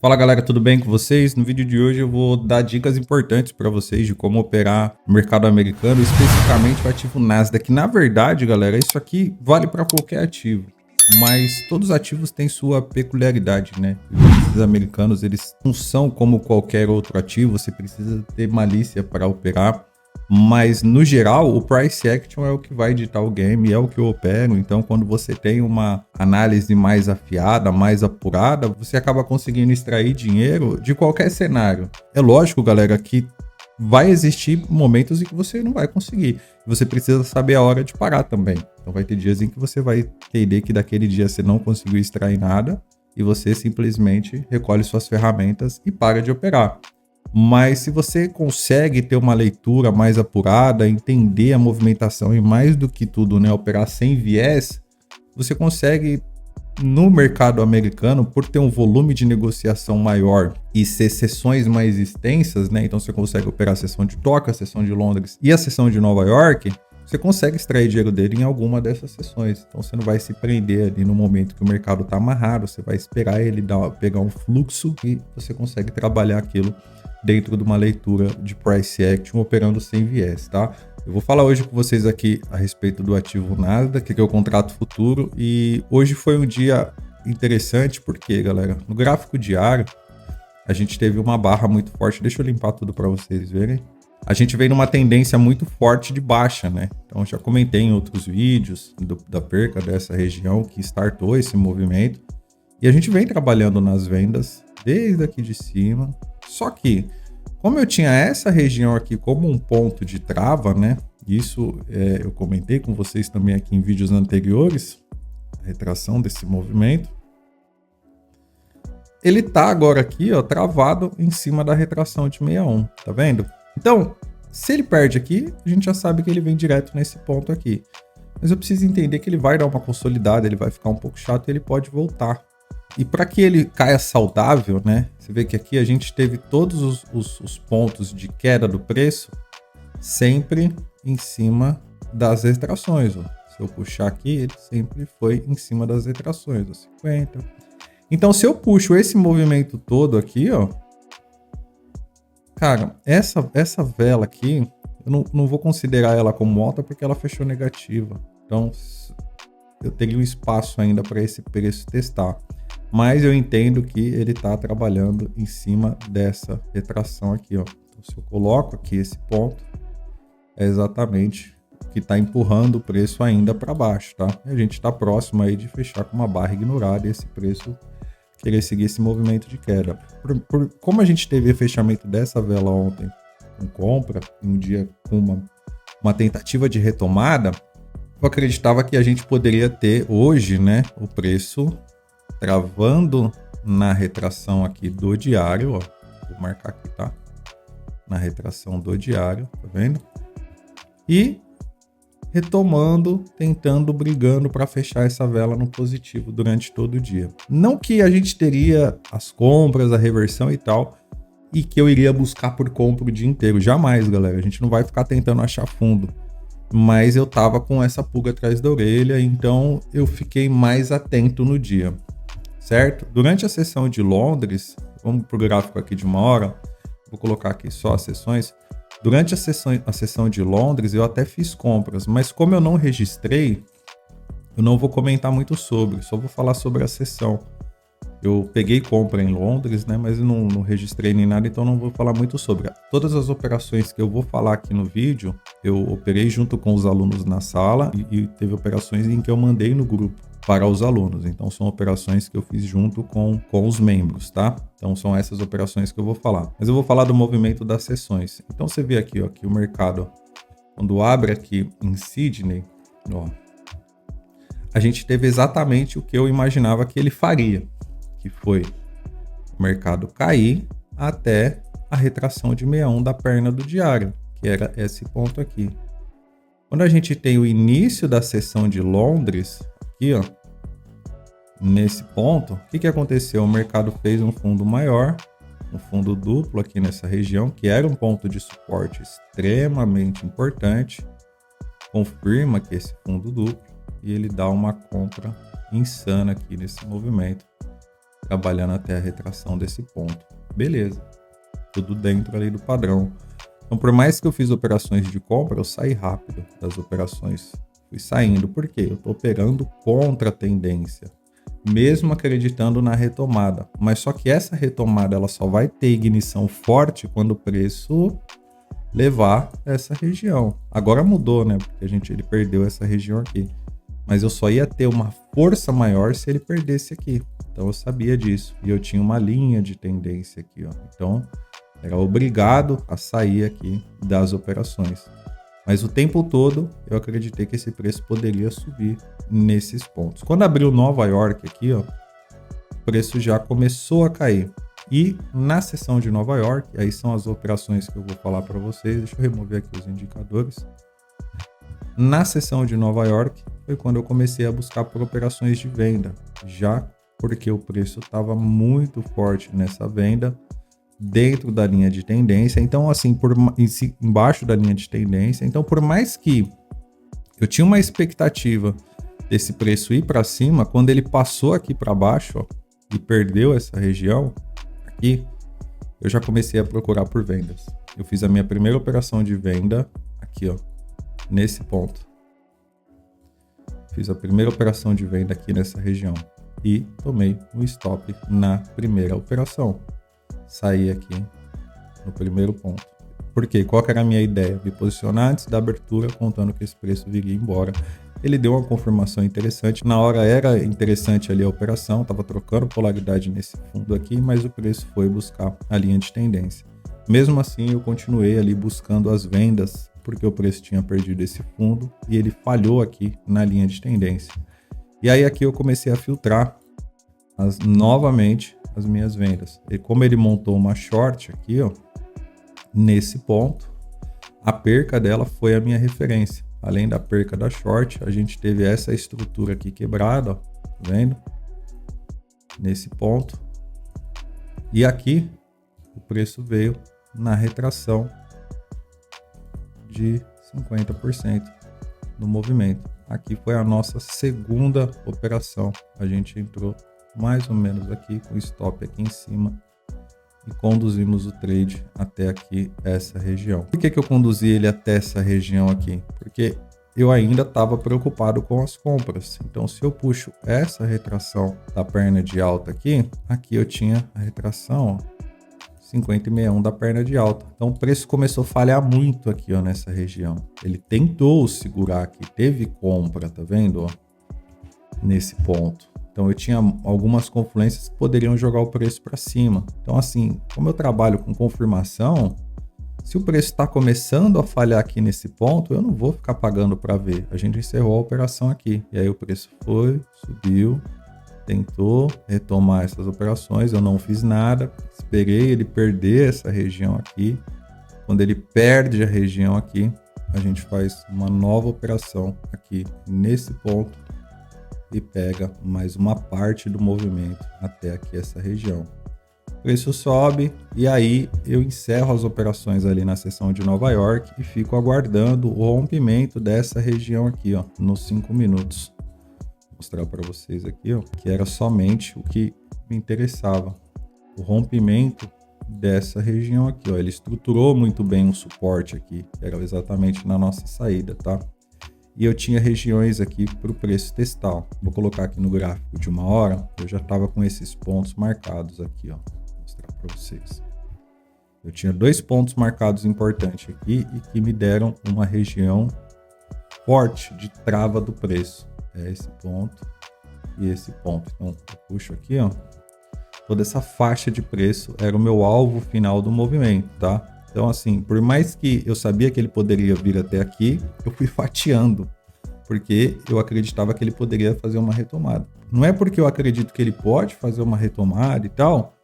Fala galera, tudo bem com vocês? No vídeo de hoje eu vou dar dicas importantes para vocês de como operar no mercado americano, especificamente o ativo Nasdaq. Na verdade, galera, isso aqui vale para qualquer ativo, mas todos os ativos têm sua peculiaridade, né? Os americanos, eles não são como qualquer outro ativo, você precisa ter malícia para operar. Mas, no geral, o price action é o que vai ditar o game, é o que eu opero. Então, quando você tem uma análise mais afiada, mais apurada, você acaba conseguindo extrair dinheiro de qualquer cenário. É lógico, galera, que vai existir momentos em que você não vai conseguir. Você precisa saber a hora de parar também. Então, vai ter dias em que você vai entender que daquele dia você não conseguiu extrair nada e você simplesmente recolhe suas ferramentas e para de operar. Mas se você consegue ter uma leitura mais apurada, entender a movimentação e mais do que tudo, né, operar sem viés, você consegue no mercado americano, por ter um volume de negociação maior e ser sessões mais extensas, né? Então você consegue operar a sessão de Tóquio, a sessão de Londres e a sessão de Nova York, você consegue extrair dinheiro dele em alguma dessas sessões. Então você não vai se prender ali no momento que o mercado está amarrado, você vai esperar ele pegar um fluxo e você consegue trabalhar aquilo dentro de uma leitura de price action operando sem viés, tá? Eu vou falar hoje com vocês aqui a respeito do ativo Nasdaq, que é o contrato futuro, e hoje foi um dia interessante porque, galera, no gráfico diário a gente teve uma barra muito forte. Deixa eu limpar tudo para vocês verem. A gente veio numa tendência muito forte de baixa, né? Então já comentei em outros vídeos da perca dessa região que startou esse movimento, e a gente vem trabalhando nas vendas desde aqui de cima. Só que, como eu tinha essa região aqui como um ponto de trava, né? Isso eu comentei com vocês também aqui em vídeos anteriores, a retração desse movimento. Ele tá agora aqui, ó, travado em cima da retração de 61, tá vendo? Então, se ele perde aqui, a gente já sabe que ele vem direto nesse ponto aqui. Mas eu preciso entender que ele vai dar uma consolidada, ele vai ficar um pouco chato e ele pode voltar. E para que ele caia saudável, né? Você vê que aqui a gente teve todos os pontos de queda do preço sempre em cima das retrações. Ó. Se eu puxar aqui, ele sempre foi em cima das retrações, ó, 50. Então, se eu puxo esse movimento todo aqui, ó, cara, essa vela aqui, eu não vou considerar ela como alta porque ela fechou negativa. Então, eu teria um espaço ainda para esse preço testar. Mas eu entendo que ele está trabalhando em cima dessa retração aqui, ó. Então, se eu coloco aqui esse ponto, é exatamente o que está empurrando o preço ainda para baixo, tá? E a gente está próximo aí de fechar com uma barra ignorada e esse preço querer seguir esse movimento de queda. Como a gente teve o fechamento dessa vela ontem com compra, um dia com uma tentativa de retomada, eu acreditava que a gente poderia ter hoje, né, o preço travando na retração aqui do diário, ó. Vou marcar aqui, tá? Na retração do diário, tá vendo? E retomando, tentando, brigando para fechar essa vela no positivo durante todo o dia. Não que a gente teria as compras, a reversão e tal, e que eu iria buscar por compra o dia inteiro. Jamais, galera. A gente não vai ficar tentando achar fundo. Mas eu tava com essa pulga atrás da orelha, então eu fiquei mais atento no dia. Certo? Durante a sessão de Londres, vamos para o gráfico aqui de uma hora, vou colocar aqui só as sessões. Durante a sessão de Londres, eu até fiz compras, mas como eu não registrei, eu não vou comentar muito sobre, só vou falar sobre a sessão. Eu peguei compra em Londres, né, mas eu não registrei nem nada, então não vou falar muito sobre. Todas as operações que eu vou falar aqui no vídeo, eu operei junto com os alunos na sala e teve operações em que eu mandei no grupo para os alunos. Então são operações que eu fiz junto com os membros, tá? Então são essas operações que eu vou falar. Mas eu vou falar do movimento das sessões. Então você vê aqui, ó, que o mercado, quando abre aqui em Sydney, ó, a gente teve exatamente o que eu imaginava que ele faria, que foi o mercado cair até a retração de 61 da perna do diário, que era esse ponto aqui. Quando a gente tem o início da sessão de Londres, aqui, ó, nesse ponto, o que aconteceu? O mercado fez um fundo maior, um fundo duplo aqui nessa região, que era um ponto de suporte extremamente importante, confirma que esse fundo duplo, e ele dá uma compra insana aqui nesse movimento. trabalhando até a retração desse ponto. Beleza, tudo dentro ali do padrão. Então, por mais que eu fiz operações de compra, eu saí rápido das operações. Fui saindo, por quê? Eu estou operando contra a tendência, mesmo acreditando na retomada. Mas só que essa retomada ela só vai ter ignição forte quando o preço levar essa região. Agora mudou, né? Porque ele perdeu essa região aqui. Mas eu só ia ter uma força maior se ele perdesse aqui. Então eu sabia disso. E eu tinha uma linha de tendência aqui, ó. Então era obrigado a sair aqui das operações. Mas o tempo todo eu acreditei que esse preço poderia subir nesses pontos. Quando abriu Nova York aqui, ó, o preço já começou a cair. E na sessão de Nova York, aí são as operações que eu vou falar para vocês. Deixa eu remover aqui os indicadores. Na sessão de Nova York foi quando eu comecei a buscar por operações de venda, já porque o preço estava muito forte nessa venda dentro da linha de tendência. Então, assim, embaixo da linha de tendência. Então, por mais que eu tinha uma expectativa desse preço ir para cima, quando ele passou aqui para baixo, ó, e perdeu essa região aqui, eu já comecei a procurar por vendas. Eu fiz a minha primeira operação de venda aqui, ó, nesse ponto. Fiz a primeira operação de venda aqui nessa região e tomei um stop na primeira operação. Saí aqui no primeiro ponto. Por quê? Qual que era a minha ideia? Me posicionar antes da abertura, contando que esse preço viria embora. Ele deu uma confirmação interessante. Na hora era interessante ali a operação, estava trocando polaridade nesse fundo aqui, mas o preço foi buscar a linha de tendência. Mesmo assim, eu continuei ali buscando as vendas, porque o preço tinha perdido esse fundo e ele falhou aqui na linha de tendência. E aí aqui eu comecei a filtrar novamente as minhas vendas. E como ele montou uma short aqui, ó, nesse ponto, a perca dela foi a minha referência. Além da perca da short, a gente teve essa estrutura aqui quebrada, ó, tá vendo? Nesse ponto. E aqui o preço veio na retração de 50% no movimento. Aqui foi a nossa segunda operação. A gente entrou mais ou menos aqui com o stop aqui em cima e conduzimos o trade até aqui essa região. Por que eu conduzi ele até essa região aqui? Porque eu ainda estava preocupado com as compras. Então, se eu puxo essa retração da perna de alta aqui eu tinha a retração, ó, 50,61 da perna de alta. Então, o preço começou a falhar muito aqui, ó, nessa região. Ele tentou segurar aqui, teve compra, tá vendo, ó, nesse ponto. Então, eu tinha algumas confluências que poderiam jogar o preço para cima. Então, assim, como eu trabalho com confirmação, se o preço está começando a falhar aqui nesse ponto, eu não vou ficar pagando para ver. A gente encerrou a operação aqui. E aí o preço foi, subiu, tentou retomar essas operações. Eu não fiz nada. Esperei ele perder essa região aqui. Quando ele perde a região aqui, a gente faz uma nova operação aqui nesse ponto e pega mais uma parte do movimento até aqui essa região. O preço sobe e aí eu encerro as operações ali na sessão de Nova York e fico aguardando o rompimento dessa região aqui, ó, nos 5 minutos. Vou mostrar para vocês aqui, ó, que era somente o que me interessava. O rompimento dessa região aqui, ó. Ele estruturou muito bem um suporte aqui, que era exatamente na nossa saída, tá? E eu tinha regiões aqui para o preço testar, ó. Vou colocar aqui no gráfico de 1 hora, eu já estava com esses pontos marcados aqui, ó. Vou mostrar para vocês. Eu tinha 2 pontos marcados importantes aqui e que me deram uma região forte de trava do preço. É esse ponto e esse ponto. Então, eu puxo aqui, ó. Toda essa faixa de preço era o meu alvo final do movimento, tá? Então, assim, por mais que eu sabia que ele poderia vir até aqui, eu fui fatiando, porque eu acreditava que ele poderia fazer uma retomada. Não é porque eu acredito que ele pode fazer uma retomada e tal,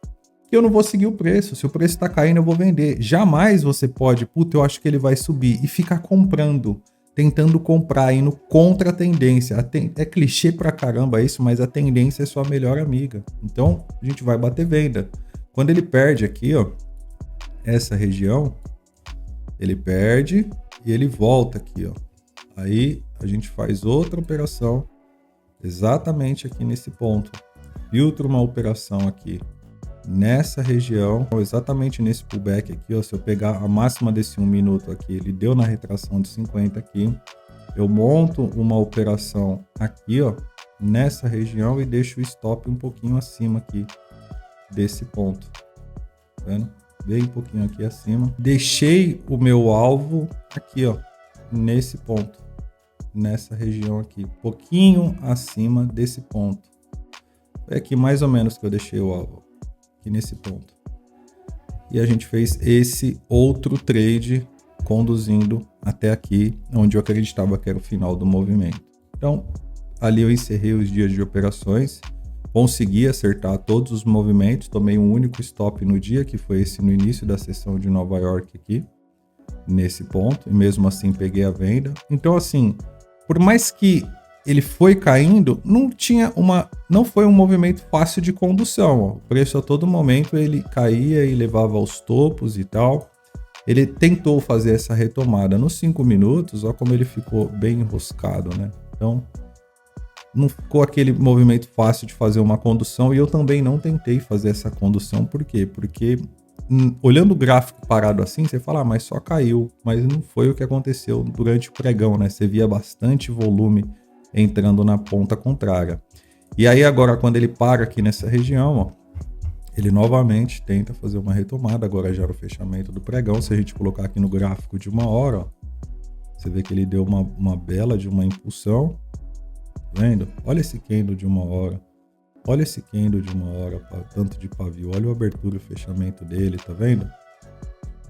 que eu não vou seguir o preço. Se o preço está caindo, eu vou vender. Jamais você pode, puta, eu acho que ele vai subir, e ficar comprando, tentando comprar, indo contra a tendência. É clichê pra caramba isso, mas a tendência é sua melhor amiga. Então, a gente vai bater venda. Quando ele perde aqui, ó, essa região, ele perde e ele volta aqui, ó. Aí a gente faz outra operação exatamente aqui nesse ponto. filtro uma operação aqui nessa região, exatamente nesse pullback aqui, ó, se eu pegar a máxima desse 1 minuto aqui, ele deu na retração de 50 aqui, eu monto uma operação aqui, ó, nessa região e deixo o stop um pouquinho acima aqui desse ponto, tá vendo? Bem um pouquinho aqui acima. Deixei o meu alvo aqui, ó, nesse ponto, nessa região aqui, pouquinho acima desse ponto. É aqui mais ou menos que eu deixei o alvo, aqui nesse ponto. E a gente fez esse outro trade conduzindo até aqui, onde eu acreditava que era o final do movimento. Então, ali eu encerrei os dias de operações, consegui acertar todos os movimentos, tomei um único stop no dia, que foi esse no início da sessão de Nova York aqui, nesse ponto, e mesmo assim peguei a venda. Então, assim, por mais que ele foi caindo, não foi um movimento fácil de condução. Ó. O preço a todo momento ele caía e levava aos topos e tal. Ele tentou fazer essa retomada nos 5 minutos, ó como ele ficou bem enroscado, né? Então, não ficou aquele movimento fácil de fazer uma condução, e eu também não tentei fazer essa condução. Por quê? Porque olhando o gráfico parado assim, você fala, mas só caiu. Mas não foi o que aconteceu durante o pregão, né? Você via bastante volume entrando na ponta contrária. E aí agora, quando ele para aqui nessa região, ó, ele novamente tenta fazer uma retomada, agora já era o fechamento do pregão. Se a gente colocar aqui no gráfico de 1 hora, ó, você vê que ele deu uma bela de uma impulsão, tá vendo? Olha esse candle de 1 hora, olha esse candle de 1 hora, tanto de pavio, olha a abertura e o fechamento dele, tá vendo?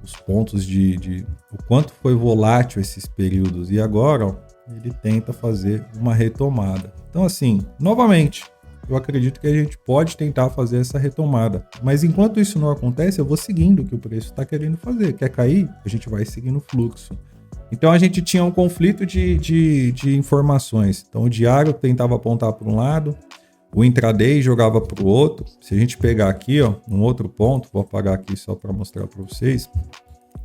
Os pontos o quanto foi volátil esses períodos, e agora, ó, ele tenta fazer uma retomada. Então, assim, novamente, eu acredito que a gente pode tentar fazer essa retomada. Mas enquanto isso não acontece, eu vou seguindo o que o preço está querendo fazer. Quer cair? A gente vai seguindo o fluxo. Então, a gente tinha um conflito de informações. Então, o diário tentava apontar para um lado, o intraday jogava para o outro. Se a gente pegar aqui, ó, um outro ponto, vou apagar aqui só para mostrar para vocês.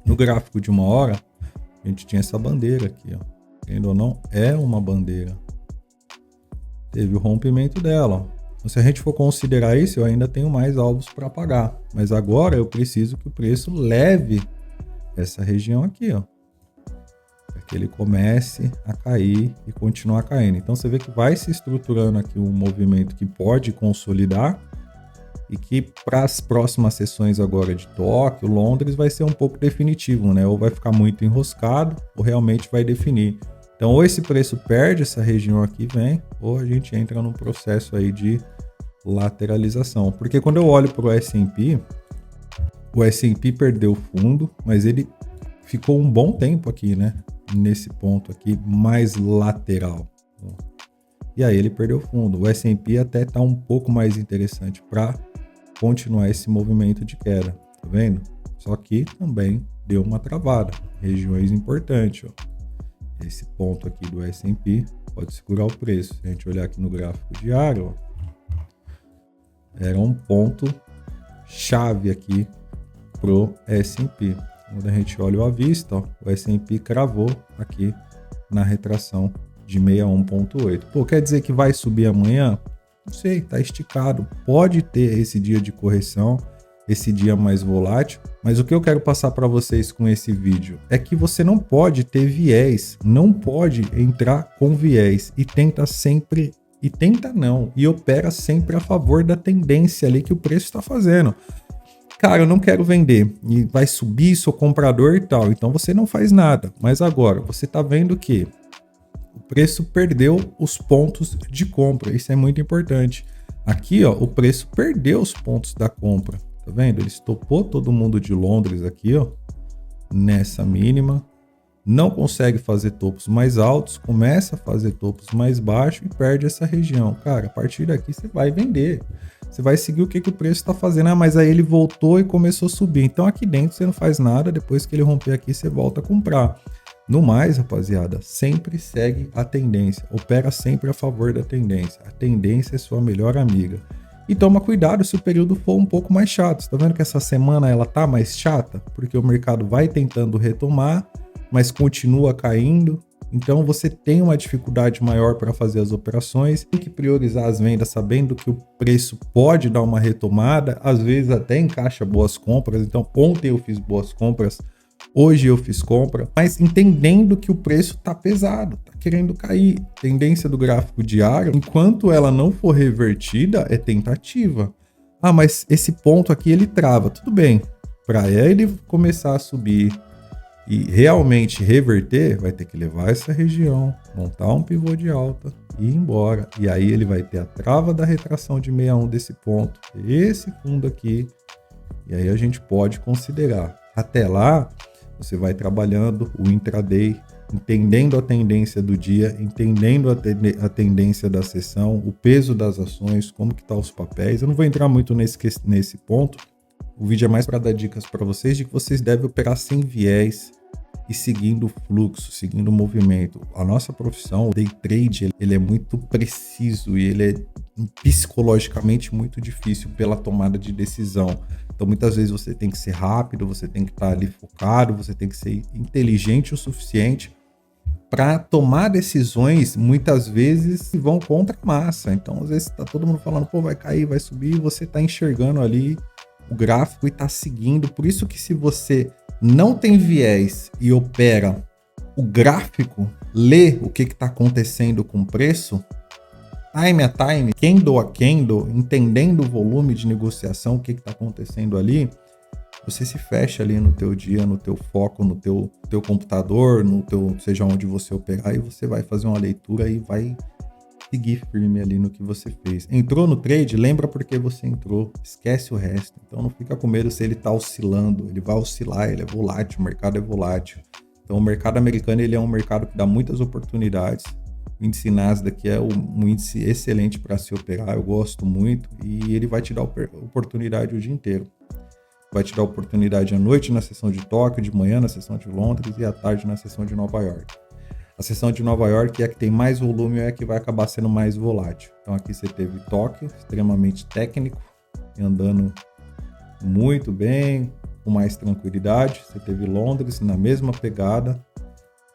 No gráfico de 1 hora, a gente tinha essa bandeira aqui, ó. Querendo ou não, é uma bandeira. Teve o rompimento dela. Então, se a gente for considerar isso, eu ainda tenho mais alvos para pagar. Mas agora eu preciso que o preço leve essa região aqui, ó, para que ele comece a cair e continuar caindo. Então você vê que vai se estruturando aqui um movimento que pode consolidar e que para as próximas sessões agora de Tóquio, Londres, vai ser um pouco definitivo, né? Ou vai ficar muito enroscado, ou realmente vai definir. Então, ou esse preço perde essa região aqui, vem, ou a gente entra num processo aí de lateralização. Porque quando eu olho para o S&P, o S&P perdeu fundo, mas ele ficou um bom tempo aqui, né? Nesse ponto aqui, mais lateral. E aí ele perdeu fundo. O S&P até está um pouco mais interessante para continuar esse movimento de queda, tá vendo? Só que também deu uma travada, regiões importantes, ó. Esse ponto aqui do S&P pode segurar o preço. Se a gente olhar aqui no gráfico diário, ó, era um ponto chave aqui pro S&P. Quando a gente olha o à vista, ó, o S&P cravou aqui na retração de 61.8. Pô, quer dizer que vai subir amanhã? Não sei, tá esticado. Pode ter esse dia de correção, esse dia mais volátil, mas o que eu quero passar para vocês com esse vídeo é que você não pode ter viés, não pode entrar com viés e tenta opera sempre a favor da tendência ali que o preço está fazendo. Cara, eu não quero vender e vai subir, sou comprador e tal, então você não faz nada. Mas agora, você tá vendo que o preço perdeu os pontos de compra, isso é muito importante. Aqui, ó, o preço perdeu os pontos da compra, tá vendo? Ele estopou todo mundo de Londres aqui, ó, nessa mínima, não consegue fazer topos mais altos, começa a fazer topos mais baixos e perde essa região. Cara, a partir daqui você vai vender. Você vai seguir o que o preço está fazendo. Ah, mas aí ele voltou e começou a subir. Então aqui dentro você não faz nada. Depois que ele romper aqui, você volta a comprar. No mais, rapaziada, sempre segue a tendência. Opera sempre a favor da tendência. A tendência é sua melhor amiga. E toma cuidado se o período for um pouco mais chato. Você tá vendo que essa semana ela tá mais chata? Porque o mercado vai tentando retomar, mas continua caindo. Então você tem uma dificuldade maior para fazer as operações, tem que priorizar as vendas sabendo que o preço pode dar uma retomada, às vezes até encaixa boas compras. Então ontem eu fiz boas compras, hoje eu fiz compra, mas entendendo que o preço está pesado, está querendo cair. Tendência do gráfico diário, enquanto ela não for revertida, é tentativa. Ah, mas esse ponto aqui ele trava. Tudo bem, para ele começar a subir e realmente reverter, vai ter que levar essa região, montar um pivô de alta e ir embora. E aí ele vai ter a trava da retração de 61 desse ponto, esse fundo aqui, e aí a gente pode considerar. Até lá, você vai trabalhando o intraday, entendendo a tendência do dia, entendendo a tendência da sessão, o peso das ações, como que tá os papéis. Eu não vou entrar muito nesse ponto. O vídeo é mais para dar dicas para vocês de que vocês devem operar sem viés e seguindo o fluxo, seguindo o movimento. A nossa profissão, o day trade, ele é muito preciso e ele é psicologicamente muito difícil pela tomada de decisão. Então muitas vezes você tem que ser rápido, você tem que estar ali focado, você tem que ser inteligente o suficiente para tomar decisões, muitas vezes vão contra a massa. Então às vezes tá todo mundo falando, pô, vai cair, vai subir, e você tá enxergando ali o gráfico e tá seguindo. Por isso que se você não tem viés e opera o gráfico, lê o que está acontecendo com o preço, time a time, candle a candle, entendendo o volume de negociação, o que está acontecendo ali, você se fecha ali no teu dia, no teu foco, no teu computador, no teu, seja onde você operar, e você vai fazer uma leitura e vai seguir firme ali no que você fez. Entrou no trade, lembra por que você entrou, esquece o resto. Então não fica com medo se ele está oscilando, ele vai oscilar, ele é volátil, o mercado é volátil. Então o mercado americano ele é um mercado que dá muitas oportunidades. O índice Nasdaq é um índice excelente para se operar, eu gosto muito, e ele vai te dar oportunidade o dia inteiro. Vai te dar oportunidade à noite na sessão de Tóquio, de manhã na sessão de Londres e à tarde na sessão de Nova York. A sessão de Nova York é a que tem mais volume e é a que vai acabar sendo mais volátil. Então aqui você teve Tóquio, extremamente técnico, andando muito bem, com mais tranquilidade. Você teve Londres na mesma pegada.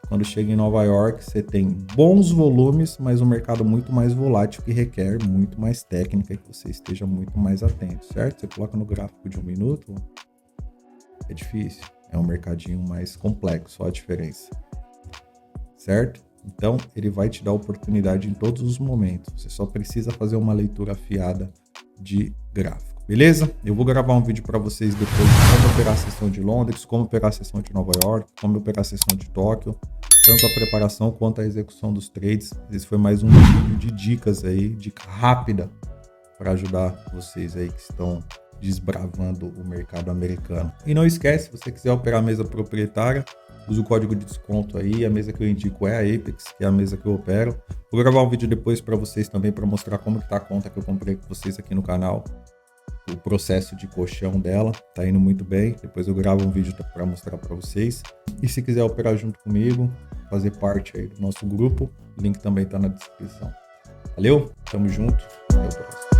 Quando chega em Nova York, você tem bons volumes, mas um mercado muito mais volátil que requer muito mais técnica e que você esteja muito mais atento, certo? Você coloca no gráfico de 1 minuto, é difícil. É um mercadinho mais complexo, só a diferença. Certo? Então, ele vai te dar oportunidade em todos os momentos. Você só precisa fazer uma leitura afiada de gráfico. Beleza? Eu vou gravar um vídeo para vocês depois de como operar a sessão de Londres, como operar a sessão de Nova York, como operar a sessão de Tóquio, tanto a preparação quanto a execução dos trades. Esse foi mais um vídeo de dicas aí, dica rápida para ajudar vocês aí que estão desbravando o mercado americano. E não esquece, se você quiser operar a mesa proprietária, use o código de desconto aí. A mesa que eu indico é a Apex, que é a mesa que eu opero. Vou gravar um vídeo depois para vocês também, para mostrar como que tá a conta que eu comprei com vocês aqui no canal. O processo de colchão dela tá indo muito bem. Depois eu gravo um vídeo para mostrar para vocês. E se quiser operar junto comigo, fazer parte aí do nosso grupo, o link também tá na descrição. Valeu, tamo junto, até o próximo.